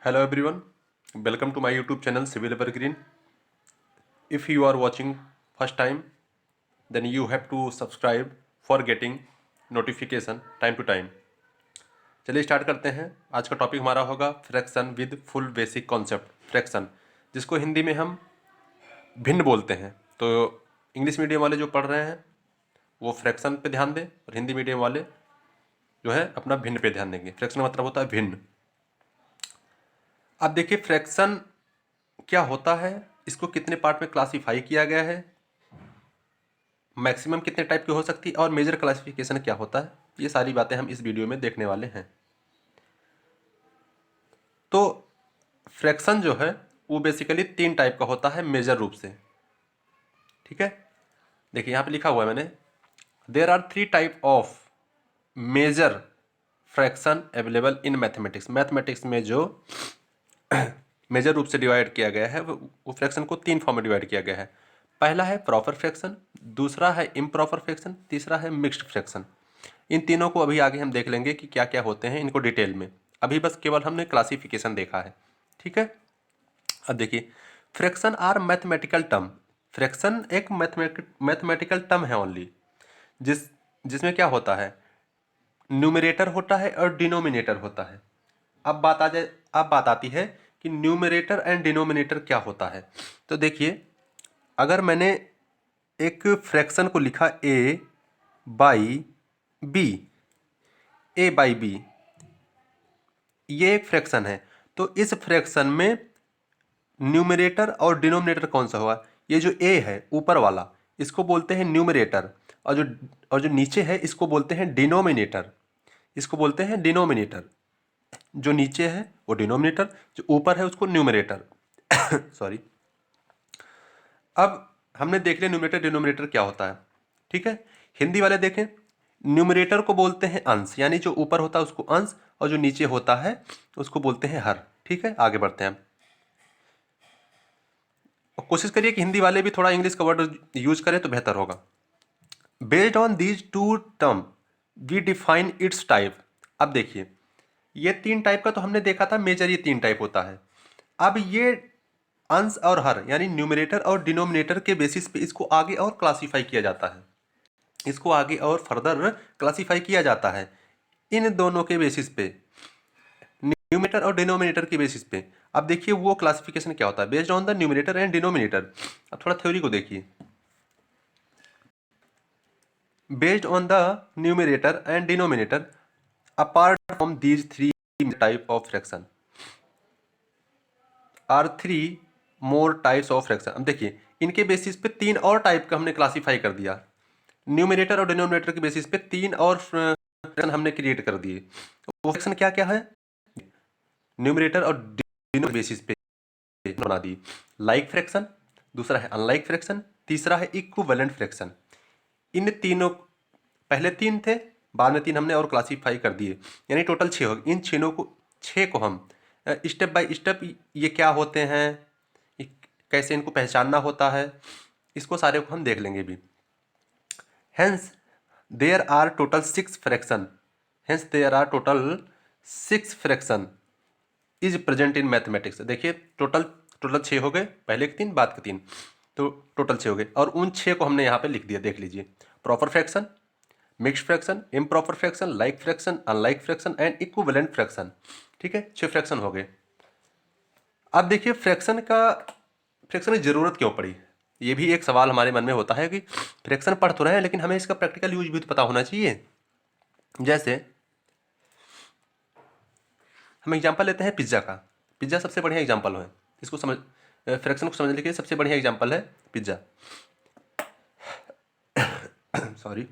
Hello everyone, welcome to my YouTube channel Civil Evergreen. If you are watching first time, then you have to subscribe for getting notification time to time. चलिए start करते हैं। आज का topic हमारा होगा fraction with full basic concept. Fraction जिसको हिंदी में हम भिन्न बोलते हैं। तो इंग्लिश मीडियम वाले जो पढ़ रहे हैं वो फ्रैक्शन पे ध्यान दें और हिंदी मीडियम वाले जो है अपना भिन्न पे ध्यान देंगे। फ्रैक्शन का मतलब होता है भिन्न। अब देखिए फ्रैक्शन क्या होता है, इसको कितने पार्ट में क्लासिफाई किया गया है, मैक्सिमम कितने टाइप की हो सकती है और मेजर क्लासिफिकेशन क्या होता है, ये सारी बातें हम इस वीडियो में देखने वाले हैं। तो फ्रैक्शन जो है वो बेसिकली 3 टाइप का होता है मेजर रूप से। ठीक है, देखिए यहाँ पे लिखा हुआ है मैंने, there are 3 type of major fraction available in mathematics. Mathematics में जो मेजर रूप से डिवाइड किया गया है वो फ्रैक्शन को 3 फॉर्म में डिवाइड किया गया है। पहला है प्रॉपर फ्रैक्शन, दूसरा है इम्प्रॉपर फ्रैक्शन, तीसरा है मिक्स्ड फ्रैक्शन। इन तीनों को अभी आगे हम देख लेंगे कि क्या क्या होते हैं इनको डिटेल में। अभी बस केवल हमने क्लासिफिकेशन देखा है। ठीक है, अब देखिए fraction are mathematical term. Fraction एक मैथमेटिकल टर्म है ओनली, जिसमें क्या होता है, न्यूमरेटर होता है और डिनोमिनेटर होता है। अब बात आती है कि न्यूमरेटर एंड डिनोमिनेटर क्या होता है। तो देखिए, अगर मैंने एक फ्रैक्शन को लिखा a by B, a by B, ये एक फ्रैक्शन है। तो इस फ्रैक्शन में न्यूमरेटर और डिनोमिनेटर कौन सा होगा? ये जो a है ऊपर वाला, इसको बोलते हैं न्यूमरेटर, और जो नीचे है इसको बोलते हैं डिनोमिनेटर। इसको बोलते हैं डिनोमिनेटर। जो नीचे है वो डिनोमिनेटर, जो ऊपर है उसको न्यूमरेटर। सॉरी। अब हमने देख लिया न्यूमरेटर डिनोमिनेटर क्या होता है। ठीक है, हिंदी वाले देखें, न्यूमरेटर को बोलते हैं अंश, यानी जो ऊपर होता है उसको अंश, और जो नीचे होता है उसको बोलते हैं हर। ठीक है, आगे बढ़ते हैं। और कोशिश करिए कि हिंदी वाले भी थोड़ा इंग्लिश का वर्ड यूज करें तो बेहतर होगा। Based on these two term we define its type. अब देखिए, ये 3 टाइप का तो हमने देखा था, मेजर ये 3 टाइप होता है। अब ये अंश और हर यानी न्यूमरेटर और डिनोमिनेटर के बेसिस पे इसको आगे और क्लासिफाई किया जाता है। इसको आगे और फर्दर क्लासिफाई किया जाता है इन दोनों के बेसिस पे, न्यूमरेटर और डिनोमिनेटर के बेसिस पे। अब देखिए वो क्लासिफिकेशन क्या होता है, based on the numerator and denominator. अब थोड़ा थ्योरी को देखिए। Based on the numerator and denominator apart from these 3 type of fraction are 3 more types of fraction. अब देखिए इनके बेसिस पे 3 और टाइप का हमने क्लासिफाई कर दिया। न्यूमरेटर और डिनोमिनेटर के बेसिस पे 3 और फ्रैक्शन हमने क्रिएट कर दिए। वो फ्रैक्शन क्या क्या है, न्यूमरेटर और डिनोमिनेटर बेसिस पे बना दी। लाइक फ्रैक्शन, दूसरा है अनलाइक फ्रैक्शन, तीसरा है इक्विवेलेंट फ्रैक्शन। इन तीनों, पहले 3 थे, बाद में 3 हमने और क्लासिफाई कर दिए, यानी टोटल 6 हो गए। इन 6 को हम स्टेप बाय स्टेप ये क्या होते हैं, कैसे इनको पहचानना होता है, इसको सारे को हम देख लेंगे भी। Hence there are total 6 fraction. Hence there are total 6 fraction is present in mathematics. देखिए टोटल 6 हो गए, पहले के 3 बाद के 3, तो टोटल 6 हो गए। और उन 6 को हमने यहाँ पे लिख दिया, देख लीजिए। Proper fraction, mixed fraction, improper fraction, like fraction, unlike fraction and equivalent fraction. ठीक है, 6 फ्रैक्शन हो गए। अब देखिए फ्रैक्शन की जरूरत क्यों पड़ी, ये भी एक सवाल हमारे मन में होता है कि फ्रैक्शन पढ़ तो रहे हैं लेकिन हमें इसका प्रैक्टिकल यूज भी तो पता होना चाहिए। जैसे हम एग्जांपल लेते हैं पिज्ज़ा का। पिज्ज़ा सबसे बढ़िया एग्जांपल है, इसको समझ, फ्रैक्शन को समझने के लिए सबसे बढ़िया एग्जांपल है पिज्ज़ा। सॉरी,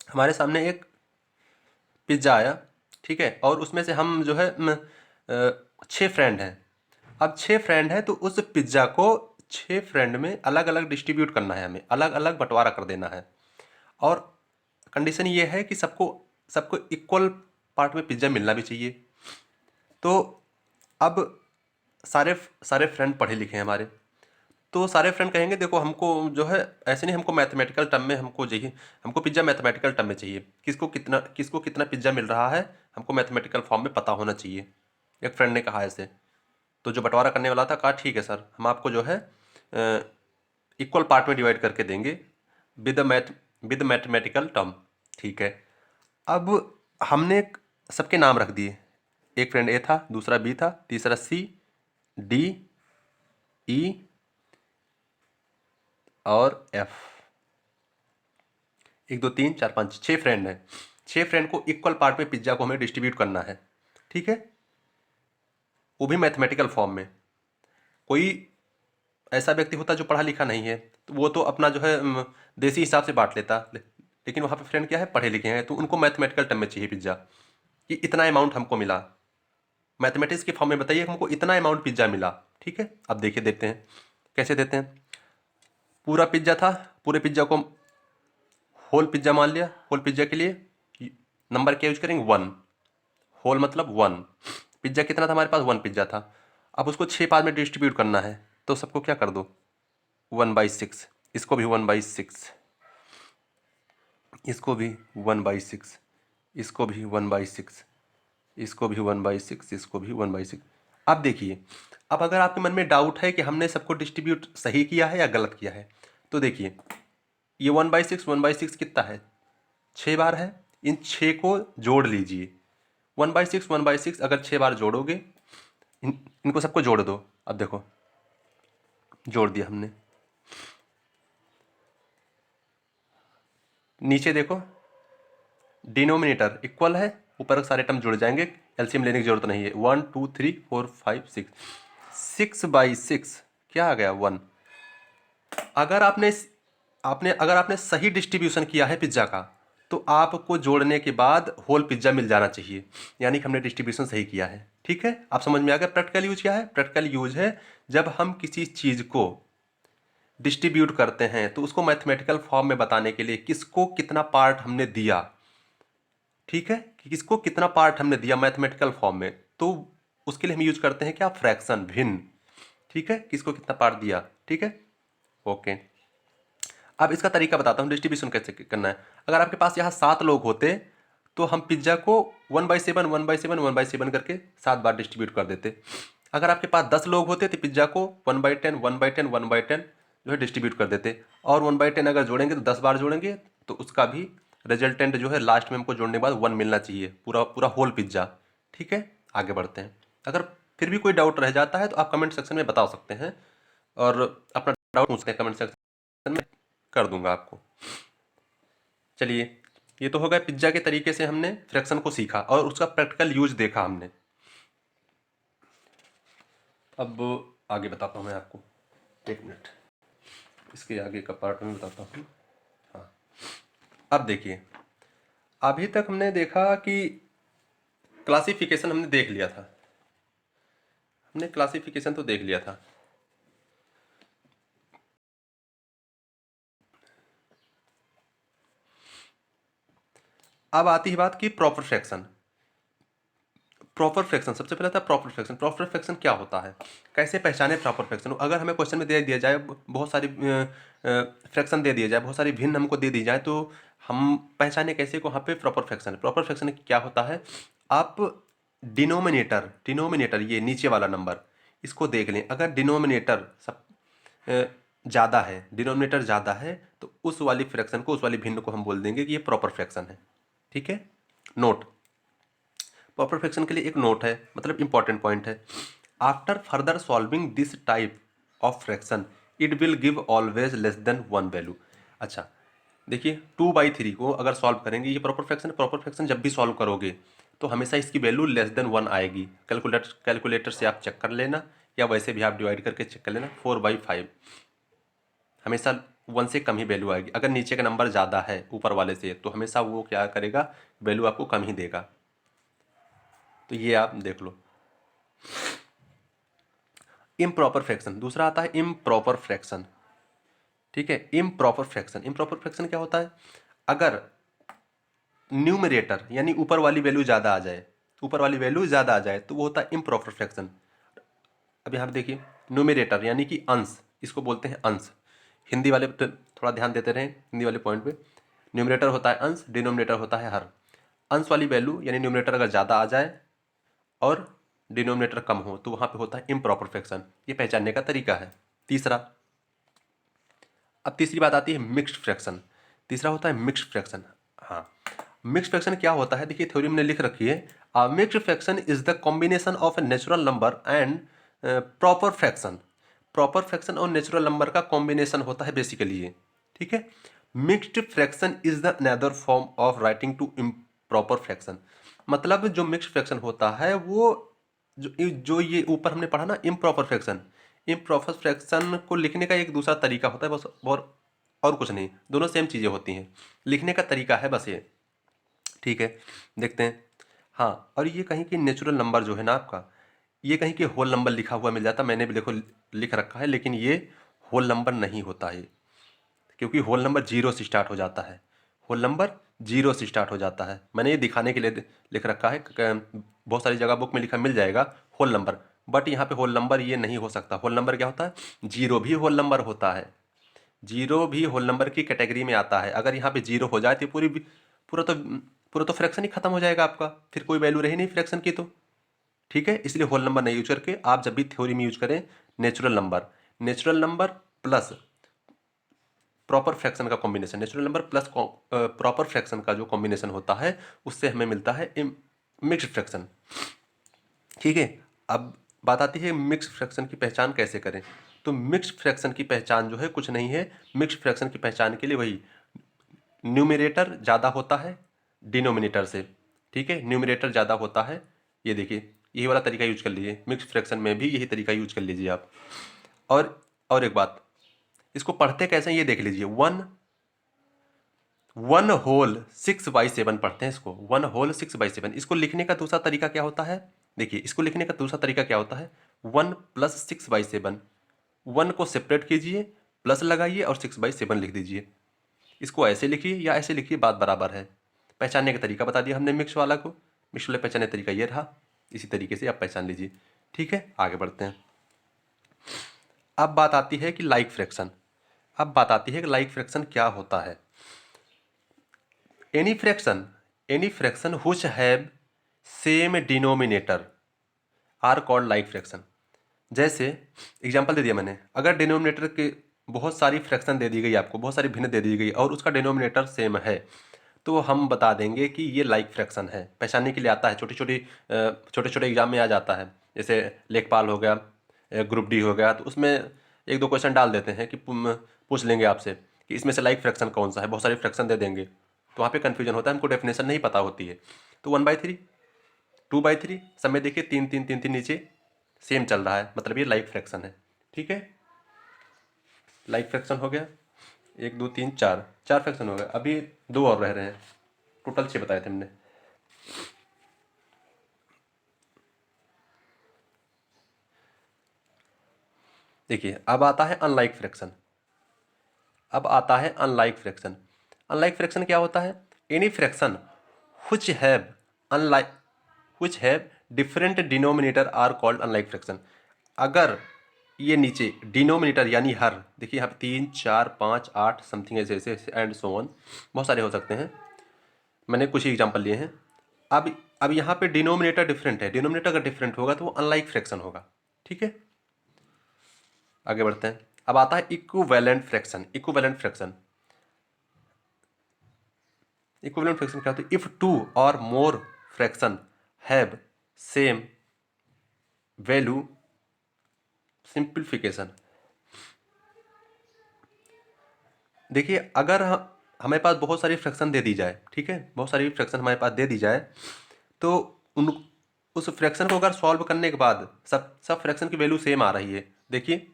हमारे सामने एक पिज्ज़ा आया, ठीक है, और उसमें से हम जो है 6 फ्रेंड हैं। अब 6 फ्रेंड हैं तो उस पिज्ज़ा को 6 फ्रेंड में अलग अलग डिस्ट्रीब्यूट करना है, हमें अलग अलग बंटवारा कर देना है। और कंडीशन ये है कि सबको सबको इक्वल पार्ट में पिज्ज़ा मिलना भी चाहिए। तो अब सारे सारे फ्रेंड पढ़े लिखे हैं हमारे, तो सारे फ्रेंड कहेंगे देखो हमको जो है ऐसे नहीं, हमको मैथमेटिकल टर्म में हमको चाहिए, हमको पिज्ज़ा मैथमेटिकल टर्म में चाहिए। किसको कितना पिज्ज़ा मिल रहा है हमको मैथमेटिकल फॉर्म में पता होना चाहिए। एक फ्रेंड ने कहा ऐसे, तो जो बंटवारा करने वाला था कहा ठीक है सर, हम आपको जो है इक्वल पार्ट में डिवाइड करके देंगे विद मैथमेटिकल टर्म। ठीक है, अब हमने सबके नाम रख दिए, एक फ्रेंड ए था, दूसरा बी था, तीसरा सी, डी, ई और एफ। 1 2 3 4 5 6 फ्रेंड हैं। 6 फ्रेंड को इक्वल पार्ट में पिज्जा को हमें डिस्ट्रीब्यूट करना है। ठीक है, वो भी मैथमेटिकल फॉर्म में। कोई ऐसा व्यक्ति होता जो पढ़ा लिखा नहीं है तो वो तो अपना जो है देसी हिसाब से बांट लेता, लेकिन वहाँ पे फ्रेंड क्या है, पढ़े लिखे हैं, तो उनको मैथमेटिकल टर्म में चाहिए पिज्ज़ा कि इतना अमाउंट हमको मिला, मैथमेटिक्स के फॉर्म में बताइए हमको इतना अमाउंट पिज्ज़ा मिला। ठीक है, अब देखिए देते हैं कैसे देते हैं। पूरा पिज्ज़ा था, पूरे पिज्ज़ा को होल पिज्ज़ा मान लिया। होल पिज्ज़ा के लिए नंबर क्या यूज करेंगे, 1। होल मतलब 1। पिज्ज़ा कितना था हमारे पास, 1 पिज्ज़ा था। अब उसको 6 पार्ट में डिस्ट्रीब्यूट करना है, तो सबको क्या कर दो, 1/6। इसको भी 1/6, इसको भी 1/6, इसको भी 1/6, इसको भी 1/6, इसको भी 1/6। अब देखिए, अब अगर आपके मन में डाउट है कि हमने सबको डिस्ट्रीब्यूट सही किया है या गलत किया है, तो देखिए ये 1/6 कितना है, 6 बार है। इन 6 को जोड़ लीजिए। 1/6 अगर 6 बार जोड़ोगे, इनको सबको जोड़ दो। अब देखो जोड़ दिया हमने, नीचे देखो डिनोमिनेटर इक्वल है, ऊपर सारे टर्म जुड़ जाएंगे, एलसीएम लेने की जरूरत नहीं है। 1 2 3 4 5 6, 6/6 क्या आ गया, 1। अगर आपने सही डिस्ट्रीब्यूशन किया है पिज्ज़ा का, तो आपको जोड़ने के बाद होल पिज्ज़ा मिल जाना चाहिए, यानी कि हमने डिस्ट्रीब्यूशन सही किया है। ठीक है, आप समझ में आ गया। प्रैक्टिकल यूज क्या है, प्रैक्टिकल यूज है जब हम किसी चीज़ को डिस्ट्रीब्यूट करते हैं तो उसको मैथमेटिकल फॉर्म में बताने के लिए किसको कितना पार्ट हमने दिया। ठीक है, कि किसको कितना पार्ट हमने दिया मैथमेटिकल फॉर्म में, तो उसके लिए हम यूज करते हैं क्या, फ्रैक्शन, भिन्न। ठीक है, किसको कितना पार्ट दिया। ठीक है, ओके। अब इसका तरीका बताता हूँ डिस्ट्रीब्यूशन कैसे करना है। अगर आपके पास यहाँ 7 लोग होते तो हम पिज्ज़ा को 1/7 1/7 1/7 करके 7 बार डिस्ट्रीब्यूट कर देते। अगर आपके पास 10 लोग होते तो पिज्ज़ा को 1/10 1/10 1/10 जो है डिस्ट्रीब्यूट कर देते, और 1/10 अगर जोड़ेंगे तो 10 बार जोड़ेंगे, तो उसका भी रिजल्टेंट जो है लास्ट में हमको जोड़ने के बाद 1 मिलना चाहिए, पूरा पूरा होल पिज्ज़ा। ठीक है, आगे बढ़ते हैं। अगर फिर भी कोई डाउट रह जाता है तो आप कमेंट सेक्शन में बता सकते हैं, और अपना डाउट पूछते हैं कमेंट सेक्शन में, कर दूंगा आपको। चलिए, ये तो हो गया पिज्ज़ा के तरीके से हमने फ्रैक्शन को सीखा और उसका प्रैक्टिकल यूज देखा हमने। अब आगे बताता हूँ मैं आपको, 1 मिनट, इसके आगे का पार्ट में बताता हूँ। हाँ, अब देखिए, अभी तक हमने देखा कि क्लासिफिकेशन हमने देख लिया था, हमने क्लासिफिकेशन तो देख लिया था। अब आती है बात की प्रॉपर फ्रैक्शन। प्रॉपर फ्रैक्शन, सबसे पहले था प्रॉपर फ्रैक्शन। प्रॉपर फ्रैक्शन क्या होता है, कैसे पहचाने प्रॉपर फ्रैक्शन। अगर हमें क्वेश्चन में दे दिया जाए बहुत सारी फ्रैक्शन दे दिया जाए, बहुत सारी भिन्न हमको दे दी जाए, तो हम पहचाने कैसे को वहाँ पे प्रॉपर फ्रैक्शन। प्रॉपर फ्रैक्शन क्या होता है, आप डिनोमिनेटर ये नीचे वाला नंबर, इसको देख लें। अगर डिनोमिनेटर सब ज़्यादा है, डिनोमिनेटर ज़्यादा है, तो उस वाली फ्रैक्शन को, उस वाली भिन्न को हम बोल देंगे कि ये प्रॉपर फ्रैक्शन है। ठीक है, नोट, प्रॉपर फ्रैक्शन के लिए एक नोट है, मतलब इंपॉर्टेंट पॉइंट है। After further solving this type of fraction it will give always less than 1 value. अच्छा देखिए, 2/3 को अगर सॉल्व करेंगे, ये प्रॉपर फ्रैक्शन, प्रॉपर फ्रैक्शन जब भी सॉल्व करोगे तो हमेशा इसकी वैल्यू लेस देन 1 आएगी। कैलकुलेटर से आप चेक कर लेना, या वैसे भी आप डिवाइड करके चेक कर लेना। 4/5 हमेशा 1 से कम ही वैल्यू आएगी। अगर नीचे का नंबर ज़्यादा है ऊपर वाले से, तो हमेशा वो क्या करेगा, वैल्यू आपको कम ही देगा। तो ये आप देख लो। इम्प्रॉपर फ्रैक्शन, दूसरा आता है इम्प्रॉपर फ्रैक्शन। ठीक है, इम्प्रॉपर फ्रैक्शन, इम्प्रॉपर फ्रैक्शन क्या होता है, अगर न्यूमरेटर यानी ऊपर वाली वैल्यू ज़्यादा आ जाए, ऊपर वाली वैल्यू ज़्यादा आ जाए, तो वो होता है इम्प्रॉपर फ्रैक्शन। अब यहाँ पे देखिए, न्यूमरेटर यानी कि अंश, इसको बोलते हैं अंश। हिंदी वाले थोड़ा ध्यान देते रहें, हिंदी वाले पॉइंट पे। न्यूमरेटर होता है अंश, डिनोमिनेटर होता है हर। अंश वाली वैल्यू यानी न्यूमरेटर अगर ज़्यादा आ जाए और डिनोमिनेटर कम हो तो वहाँ पे होता है इम्प्रॉपर फ्रैक्शन। ये पहचानने का तरीका है। तीसरा, अब तीसरी बात आती है मिक्स्ड फ्रैक्शन। तीसरा होता है मिक्स्ड फ्रैक्शन। हाँ, मिक्स्ड फ्रैक्शन क्या होता है, देखिए थ्योरी में लिख रखी है, mixed fraction is the combination of a natural number and proper fraction. Proper fraction और नेचुरल नंबर का कॉम्बिनेशन होता है बेसिकली ये, ठीक है। Mixed fraction is the another form of writing to improper fraction. मतलब जो मिक्स्ड फ्रैक्शन होता है वो जो ये ऊपर हमने पढ़ा ना इम्प्रॉपर फ्रैक्शन, इम्प्रॉपर फ्रैक्शन को लिखने का एक दूसरा तरीका होता है बस, और कुछ नहीं, दोनों सेम चीज़ें होती हैं, लिखने का तरीका है बस ये, ठीक है। देखते हैं, हाँ, और ये कहीं कि नेचुरल नंबर जो है ना आपका, ये कहीं कि होल नंबर लिखा हुआ मिल जाता, मैंने भी देखो लिख रखा है, लेकिन ये होल नंबर नहीं होता है, क्योंकि होल नंबर जीरो से स्टार्ट हो जाता है। होल नंबर जीरो से स्टार्ट हो जाता है, मैंने ये दिखाने के लिए लिख रखा है। बहुत सारी जगह बुक में लिखा मिल जाएगा होल नंबर, बट यहाँ पे होल नंबर ये नहीं हो सकता। होल नंबर क्या होता है, जीरो भी होल नंबर होता है, जीरो भी होल नंबर की कैटेगरी में आता है। अगर यहाँ पे जीरो हो जाए तो पूरा तो पूरा तो फ्रैक्शन ही खत्म हो जाएगा आपका, फिर कोई वैल्यू रही नहीं फ्रैक्शन की तो, ठीक है। इसलिए होल नंबर नहीं यूज करके आप जब भी थ्योरी में यूज करें natural number, natural number plus proper fraction का combination, natural number plus proper fraction का जो कॉम्बिनेशन होता है उससे हमें मिलता है मिक्स्ड फ्रैक्शन, ठीक है। अब बात आती है मिक्स्ड फ्रैक्शन की पहचान कैसे करें। तो मिक्स्ड फ्रैक्शन की पहचान जो है कुछ नहीं है, मिक्स्ड फ्रैक्शन की पहचान के लिए वही न्यूमरेटर ज़्यादा होता है डिनोमिनेटर से, ठीक है, न्यूमरेटर ज़्यादा होता है। ये देखिए यही वाला तरीका यूज कर लीजिए, मिक्स्ड फ्रैक्शन में भी यही तरीका यूज कर लीजिए आप। और एक बात, इसको पढ़ते कैसे हैं ये देख लीजिए, वन होल 6/7 पढ़ते हैं इसको, 1/6/7। इसको लिखने का दूसरा तरीका क्या होता है, देखिए इसको लिखने का दूसरा तरीका क्या होता है, 1+6/7। 1 को सेपरेट कीजिए, प्लस लगाइए और 6/7 लिख दीजिए। इसको ऐसे लिखिए या ऐसे लिखिए, बात बराबर है। पहचानने का तरीका बता दिया हमने मिक्स वाला को, मिक्स वाले पहचानने का तरीका ये रहा, इसी तरीके से आप पहचान लीजिए, ठीक है। आगे बढ़ते हैं। अब बात आती है कि लाइक फ्रैक्शन। अब बात आती है कि लाइक फ्रैक्शन क्या होता है। Any fraction which have same denominator are called like fraction. जैसे एग्जांपल दे दिया मैंने, अगर डिनोमिनेटर के बहुत सारी फ्रैक्शन दे दी गई आपको, बहुत सारी भिन्न दे दी गई और उसका डिनोमिनेटर सेम है, तो हम बता देंगे कि ये लाइक फ्रैक्शन है। पहचानने के लिए आता है, छोटे छोटे एग्जाम में आ जाता है, जैसे लेखपाल हो गया, ग्रुप डी हो गया, तो उसमें एक दो क्वेश्चन डाल देते हैं कि पूछ लेंगे आपसे कि इसमें से लाइक फ्रैक्शन कौन सा है, बहुत सारी फ्रैक्शन दे देंगे, तो वहाँ पे कन्फ्यूजन होता है, हमको डेफिनेशन नहीं पता होती है। तो 1/3, 2/3 सब में देखिए 3 नीचे सेम चल रहा है, मतलब ये लाइक फ्रैक्शन है, ठीक है। लाइक फ्रैक्शन हो गया, 1 2 3 4, 4 फ्रैक्शन हो गए, अभी 2 और रह रहे हैं, टोटल 6 बताए थे हमने। देखिए अब आता है अनलाइक फ्रैक्शन। अब आता है अनलाइक फ्रैक्शन। अनलाइक फ्रैक्शन क्या होता है, any fraction which have unlike which have different denominator are called unlike fraction. अगर ये नीचे डिनोमिनेटर यानी हर, देखिए यहाँ पे 3 4 5 8 समथिंग ऐसे ऐसे एंड सो ऑन, बहुत सारे हो सकते हैं, मैंने कुछ ही एग्जांपल लिए हैं। अब यहाँ पे डिनोमिनेटर डिफरेंट है, डिनोमिनेटर अगर डिफरेंट होगा तो वो अनलाइक फ्रैक्शन होगा, ठीक है। आगे बढ़ते हैं। अब आता है equivalent fraction. Equivalent fraction, equivalent fraction क्या होता है, if two or more fraction have same value simplification. देखिए अगर हमारे पास बहुत सारी फ्रैक्शन दे दी जाए, ठीक है, बहुत सारी फ्रैक्शन हमारे पास दे दी जाए, तो उन उस फ्रैक्शन को अगर सॉल्व करने के बाद सब सब फ्रैक्शन की वैल्यू सेम आ रही है, देखिए,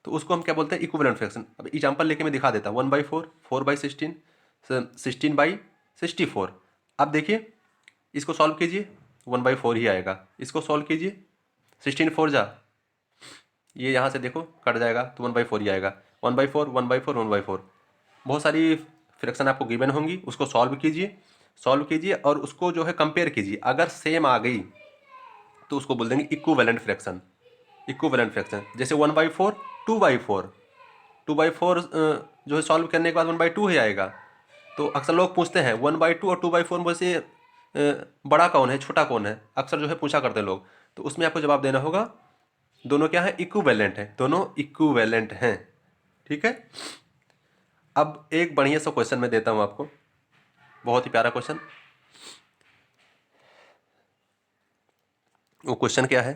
तो उसको हम क्या बोलते हैं, इक्विवेलेंट फ्रैक्शन। अब एग्जांपल लेके मैं दिखा देता हूँ, 1/4, 4/16, 16/64। अब देखिए इसको सॉल्व कीजिए, 1/4 ही आएगा, इसको सॉल्व कीजिए, 16 4 जा, ये यहाँ से देखो कट जाएगा तो 1/4 ही आएगा, 1/4 1/4 1/4। बहुत सारी फ्रैक्शन आपको गिवन होंगी, उसको सॉल्व कीजिए और उसको जो है कंपेयर कीजिए, अगर सेम आ गई तो उसको बोल देंगे इक्विवेलेंट फ्रैक्शन। इक्विवेलेंट फ्रैक्शन जैसे 1/4 2/4, 2/4 जो है सॉल्व करने के बाद 1/2 ही आएगा। तो अक्सर लोग पूछते हैं 1/2 और 2/4 में से बड़ा कौन है छोटा कौन है, अक्सर जो है पूछा करते हैं लोग। तो उसमें आपको जवाब देना होगा दोनों क्या है, इक्विवेलेंट है, दोनों इक्विवेलेंट हैं। ठीक है, अब एक बढ़िया सा क्वेश्चन मैं देता हूं आपको, बहुत ही प्यारा क्वेश्चन। वो क्वेश्चन क्या है,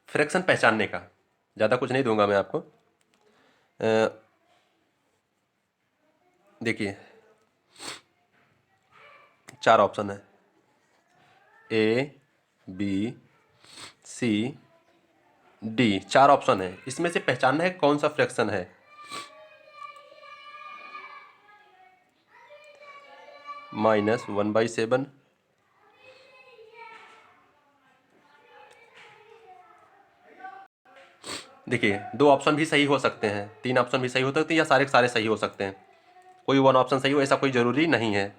फ्रैक्शन पहचानने का, ज़्यादा कुछ नहीं दूंगा मैं आपको। देखिए 4 ऑप्शन है, A B C D, 4 option है, इसमें से पहचानना है कौन सा फ्रैक्शन है। -1/7, देखिए 2 ऑप्शन भी सही हो सकते हैं, 3 ऑप्शन भी सही हो सकते हैं, या सारे के सारे सही हो सकते हैं, कोई 1 ऑप्शन सही हो ऐसा कोई ज़रूरी नहीं है।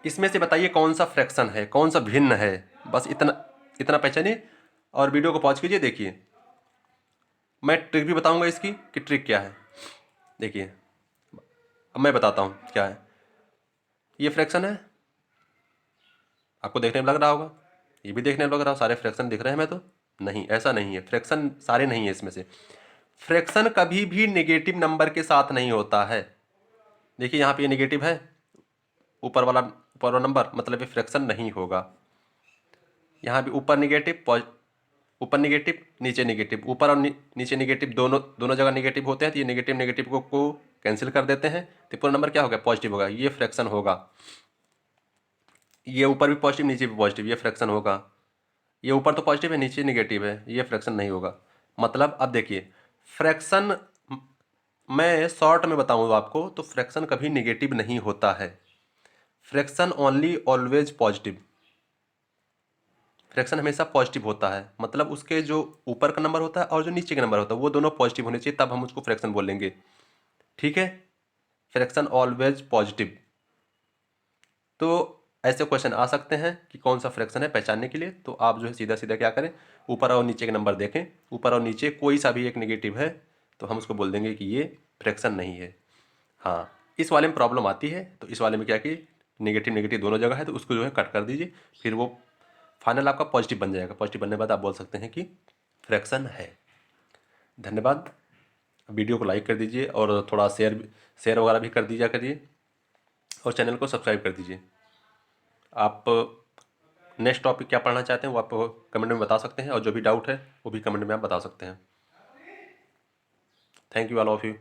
इसमें से बताइए कौन सा फ्रैक्शन है, कौन सा भिन्न है, बस इतना इतना पहचानिए और वीडियो को पॉज कीजिए। देखिए मैं ट्रिक भी बताऊंगा इसकी कि ट्रिक क्या है। देखिए अब मैं बताता हूँ क्या है। ये फ्रैक्शन है, आपको देखने में लग रहा होगा, ये भी देखने में लग रहा हो, सारे फ्रैक्शन दिख रहे हैं मैं तो, नहीं ऐसा नहीं है, फ्रैक्शन सारे नहीं है इसमें से। फ्रैक्शन कभी भी नेगेटिव नंबर के साथ नहीं होता है। देखिए यहाँ पे ये नेगेटिव है, ऊपर वाला नंबर, मतलब ये फ्रैक्शन नहीं होगा। यहाँ भी ऊपर नेगेटिव, ऊपर नेगेटिव नीचे नेगेटिव, ऊपर और नीचे नेगेटिव, दोनों दोनों जगह नेगेटिव होते हैं, तो ये नेगेटिव नेगेटिव को कैंसिल कर देते हैं, तो पूरा नंबर क्या होगा, पॉजिटिव होगा, ये फ्रैक्शन होगा। ये ऊपर भी पॉजिटिव नीचे भी पॉजिटिव, ये फ्रैक्शन होगा। ये ऊपर तो पॉजिटिव है नीचे नेगेटिव है, ये फ्रैक्शन नहीं होगा। मतलब अब देखिए फ्रैक्शन, मैं शॉर्ट में बताऊँ आपको तो फ्रैक्शन कभी नेगेटिव नहीं होता है, fraction only always positive, fraction हमेशा पॉजिटिव होता है। मतलब उसके जो ऊपर का नंबर होता है और जो नीचे का नंबर होता है वो दोनों पॉजिटिव होने चाहिए, तब हम उसको फ्रैक्शन बोलेंगे। ठीक है, फ्रैक्शन ऑलवेज पॉजिटिव। तो ऐसे क्वेश्चन आ सकते हैं कि कौन सा फ्रैक्शन है, पहचानने के लिए तो आप जो है सीधा सीधा क्या करें, ऊपर और नीचे के नंबर देखें, ऊपर और नीचे कोई सा भी एक नेगेटिव है तो हम उसको बोल देंगे कि ये फ्रैक्शन नहीं है। हाँ, इस वाले में प्रॉब्लम आती है, तो इस वाले में क्या कि नेगेटिव नेगेटिव दोनों जगह है, तो उसको जो है कट कर दीजिए, फिर वो फाइनल आपका पॉजिटिव बन जाएगा। पॉजिटिव बनने के बाद आप बोल सकते हैं कि फ्रैक्शन है। धन्यवाद। वीडियो को लाइक कर दीजिए और थोड़ा शेयर वगैरह भी कर दीजिए करिए, और चैनल को सब्सक्राइब कर दीजिए। आप नेक्स्ट टॉपिक क्या पढ़ना चाहते हैं वो आप कमेंट में बता सकते हैं, और जो भी डाउट है वो भी कमेंट में आप बता सकते हैं। Thank you all of you.